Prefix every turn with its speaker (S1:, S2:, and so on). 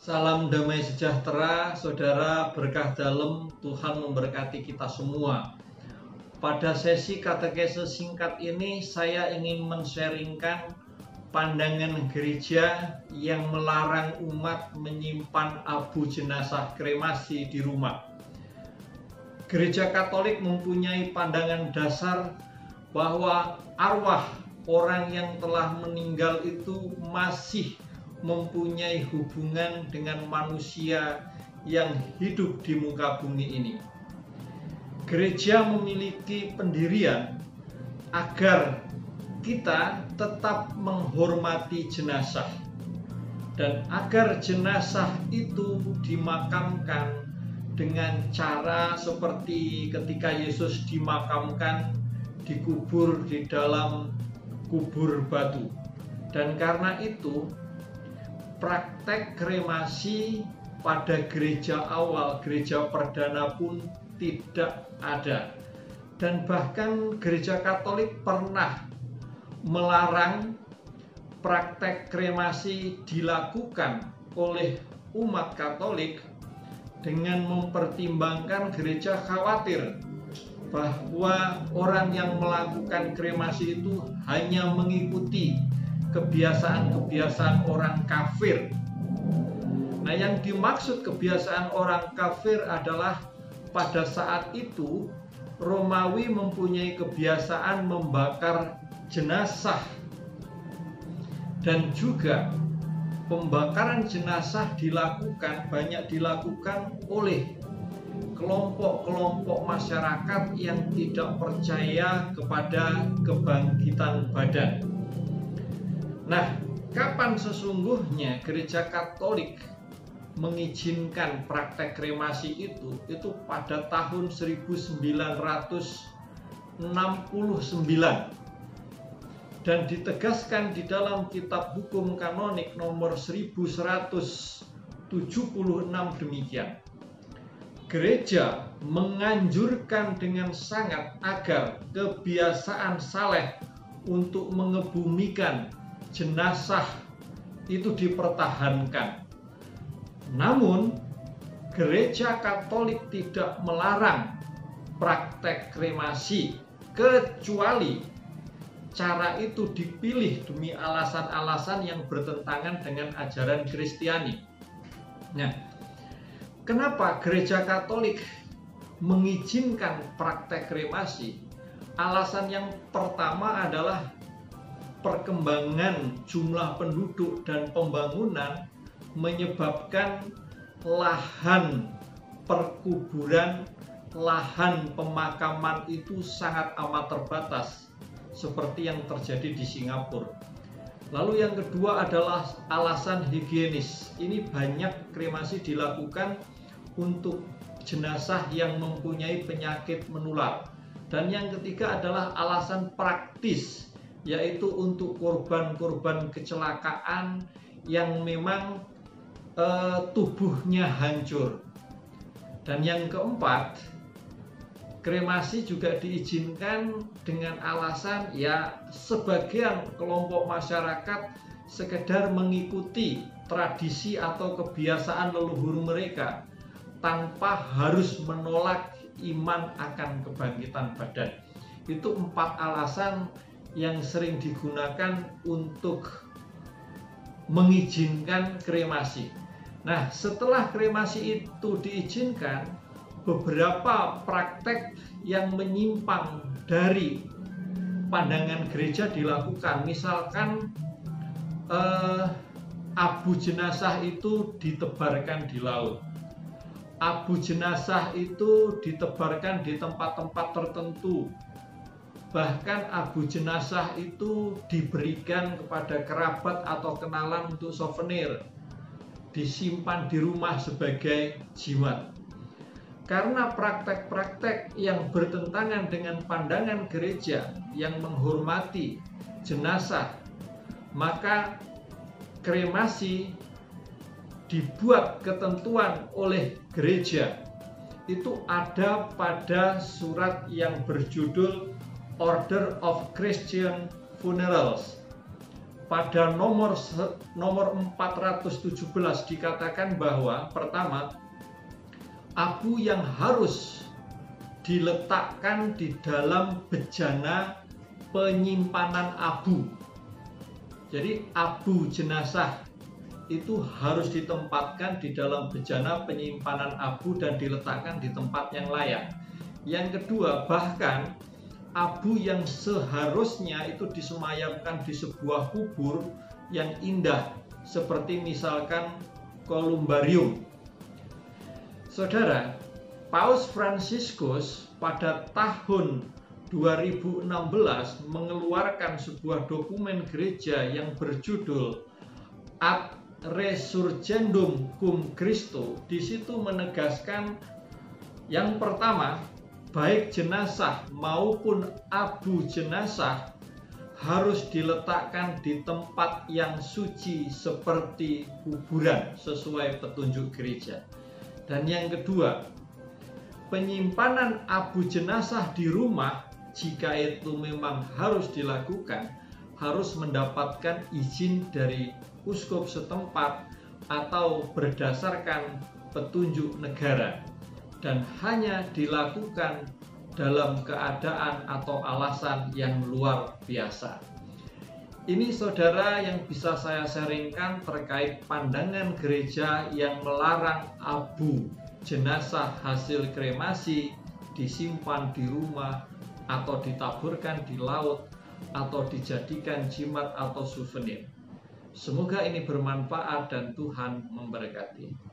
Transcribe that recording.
S1: Salam damai sejahtera, saudara, berkah dalam, Tuhan memberkati kita semua. Pada sesi katekese singkat ini, saya ingin men-sharingkan pandangan gereja yang melarang umat menyimpan abu jenazah kremasi di rumah. Gereja Katolik mempunyai pandangan dasar bahwa arwah orang yang telah meninggal itu masih mempunyai hubungan dengan manusia yang hidup di muka bumi ini. Gereja memiliki pendirian agar kita tetap menghormati jenazah dan agar jenazah itu dimakamkan dengan cara seperti ketika Yesus dimakamkan, dikubur di dalam kubur batu. Dan karena itu praktek kremasi pada gereja awal, gereja perdana pun tidak ada. Dan bahkan gereja Katolik pernah melarang praktek kremasi dilakukan oleh umat Katolik dengan mempertimbangkan gereja khawatir bahwa orang yang melakukan kremasi itu hanya mengikuti kebiasaan-kebiasaan orang kafir. Nah, yang dimaksud kebiasaan orang kafir adalah pada saat itu Romawi mempunyai kebiasaan membakar jenazah, dan juga pembakaran jenazah banyak dilakukan oleh kelompok-kelompok masyarakat yang tidak percaya kepada kebangkitan badan. Nah, kapan sesungguhnya gereja Katolik mengizinkan praktek kremasi itu pada tahun 1969 dan ditegaskan di dalam kitab hukum kanonik nomor 1176 demikian. Gereja menganjurkan dengan sangat agar kebiasaan saleh untuk mengebumikan jenazah itu dipertahankan. Namun, gereja Katolik tidak melarang praktek kremasi kecuali cara itu dipilih demi alasan-alasan yang bertentangan dengan ajaran Kristiani. Nah, kenapa gereja Katolik mengizinkan praktek kremasi? Alasan yang pertama adalah perkembangan jumlah penduduk dan pembangunan menyebabkan lahan perkuburan, lahan pemakaman itu sangat amat terbatas, seperti yang terjadi di Singapura. Lalu yang kedua adalah alasan higienis. Ini banyak kremasi dilakukan untuk jenazah yang mempunyai penyakit menular. Dan yang ketiga adalah alasan praktis, yaitu untuk korban-korban kecelakaan yang memang tubuhnya hancur. Dan yang keempat, kremasi juga diizinkan dengan alasan sebagian kelompok masyarakat sekedar mengikuti tradisi atau kebiasaan leluhur mereka tanpa harus menolak iman akan kebangkitan badan. Itu 4 alasan yang sering digunakan untuk mengizinkan kremasi. Nah, setelah kremasi itu diizinkan, beberapa praktek yang menyimpang dari pandangan gereja dilakukan. Misalkan abu jenazah itu ditebarkan di laut. Abu jenazah itu ditebarkan di tempat-tempat tertentu. Bahkan abu jenazah itu diberikan kepada kerabat atau kenalan untuk souvenir, disimpan di rumah sebagai jimat. Karena praktek-praktek yang bertentangan dengan pandangan gereja yang menghormati jenazah, maka kremasi dibuat ketentuan oleh gereja. Itu ada pada surat yang berjudul Order of Christian Funerals pada nomor 417 dikatakan bahwa pertama, abu yang harus diletakkan di dalam bejana penyimpanan abu. Jadi abu jenazah itu harus ditempatkan di dalam bejana penyimpanan abu dan diletakkan di tempat yang layak. Yang kedua, bahkan abu yang seharusnya itu disemayamkan di sebuah kubur yang indah, seperti misalkan kolumbarium. Saudara, Paus Fransiskus pada tahun 2016 mengeluarkan sebuah dokumen gereja yang berjudul Ad Resurgendum Cum Christo. Di situ menegaskan yang pertama, baik jenazah maupun abu jenazah harus diletakkan di tempat yang suci seperti kuburan sesuai petunjuk gereja. Dan yang kedua, penyimpanan abu jenazah di rumah, jika itu memang harus dilakukan, harus mendapatkan izin dari uskup setempat atau berdasarkan petunjuk negara, dan hanya dilakukan dalam keadaan atau alasan yang luar biasa. Ini saudara yang bisa saya sharingkan terkait pandangan gereja yang melarang abu jenazah hasil kremasi disimpan di rumah atau ditaburkan di laut atau dijadikan jimat atau souvenir. Semoga ini bermanfaat dan Tuhan memberkati.